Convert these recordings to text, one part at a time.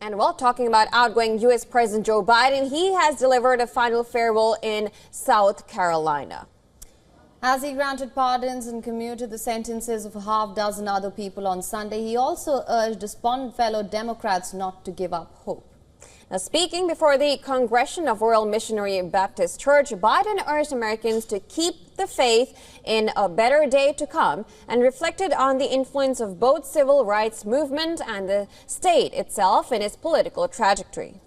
And while talking about outgoing U.S. President Joe Biden, he has delivered a final farewell in South Carolina. As he granted pardons and commuted the sentences of a half-dozen other people on Sunday, he also urged despondent fellow Democrats not to give up hope. Now, speaking before the Congregation of Royal Missionary Baptist Church, Biden urged Americans to keep the faith in a better day to come and reflected on the influence of both civil rights movement and the state itself in its political trajectory.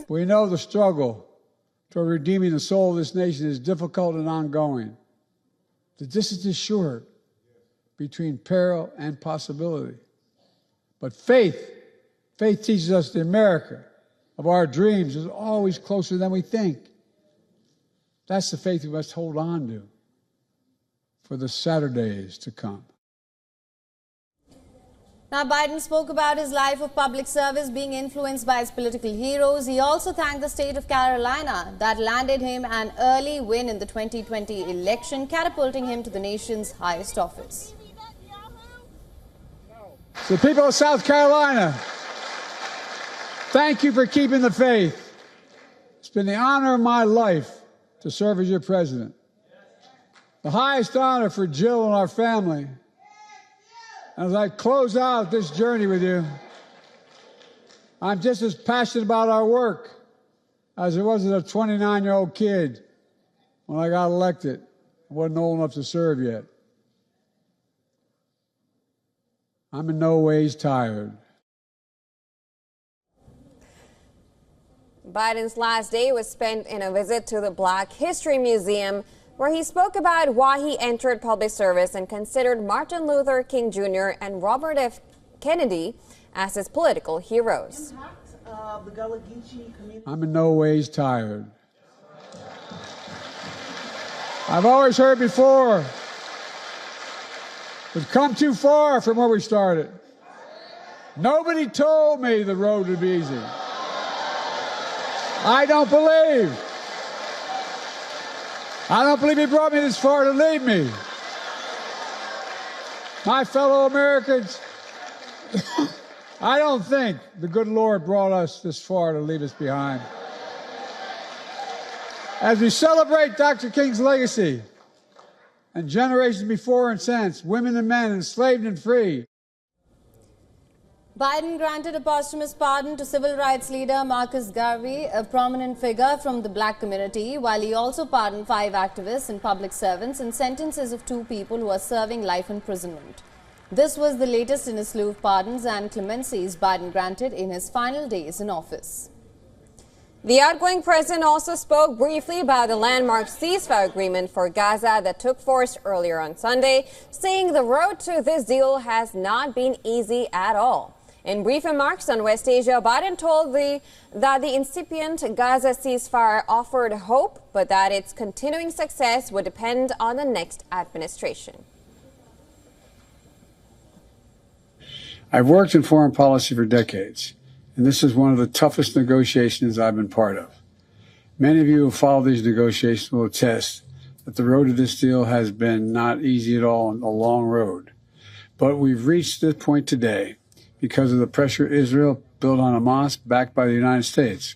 We know the struggle toward redeeming the soul of this nation is difficult and ongoing. The distance is short between peril and possibility. But faith teaches us the America of our dreams is always closer than we think. That's the faith we must hold on to for the Saturdays to come. Now, Biden spoke about his life of public service being influenced by his political heroes. He also thanked the state of Carolina that landed him an early win in the 2020 election, catapulting him to the nation's highest office. The people of South Carolina, thank you for keeping the faith. It's been the honor of my life to serve as your president. The highest honor for Jill and our family. As I close out this journey with you, I'm just as passionate about our work as I was as a 29-year-old kid when I got elected. I wasn't old enough to serve yet. I'm in no ways tired. Biden's last day was spent in a visit to the Black History Museum, where he spoke about why he entered public service and considered Martin Luther King Jr. and Robert F. Kennedy as his political heroes. I'm in no ways tired. I've always heard before, we've come too far from where we started. Nobody told me the road would be easy. I don't believe he brought me this far to leave me. My fellow Americans, I don't think the good Lord brought us this far to leave us behind. As we celebrate Dr. King's legacy and generations before and since, women and men enslaved and free. Biden granted a posthumous pardon to civil rights leader Marcus Garvey, a prominent figure from the black community, while he also pardoned 5 activists and public servants and sentences of 2 people who are serving life imprisonment. This was the latest in a slew of pardons and clemencies Biden granted in his final days in office. The outgoing president also spoke briefly about the landmark ceasefire agreement for Gaza that took force earlier on Sunday, saying the road to this deal has not been easy at all. In brief remarks on West Asia, Biden told that the incipient Gaza ceasefire offered hope, but that its continuing success would depend on the next administration. I've worked in foreign policy for decades, and this is one of the toughest negotiations I've been part of. Many of you who follow these negotiations will attest that the road to this deal has been not easy at all and a long road. But we've reached this point today because of the pressure Israel built on Hamas, backed by the United States.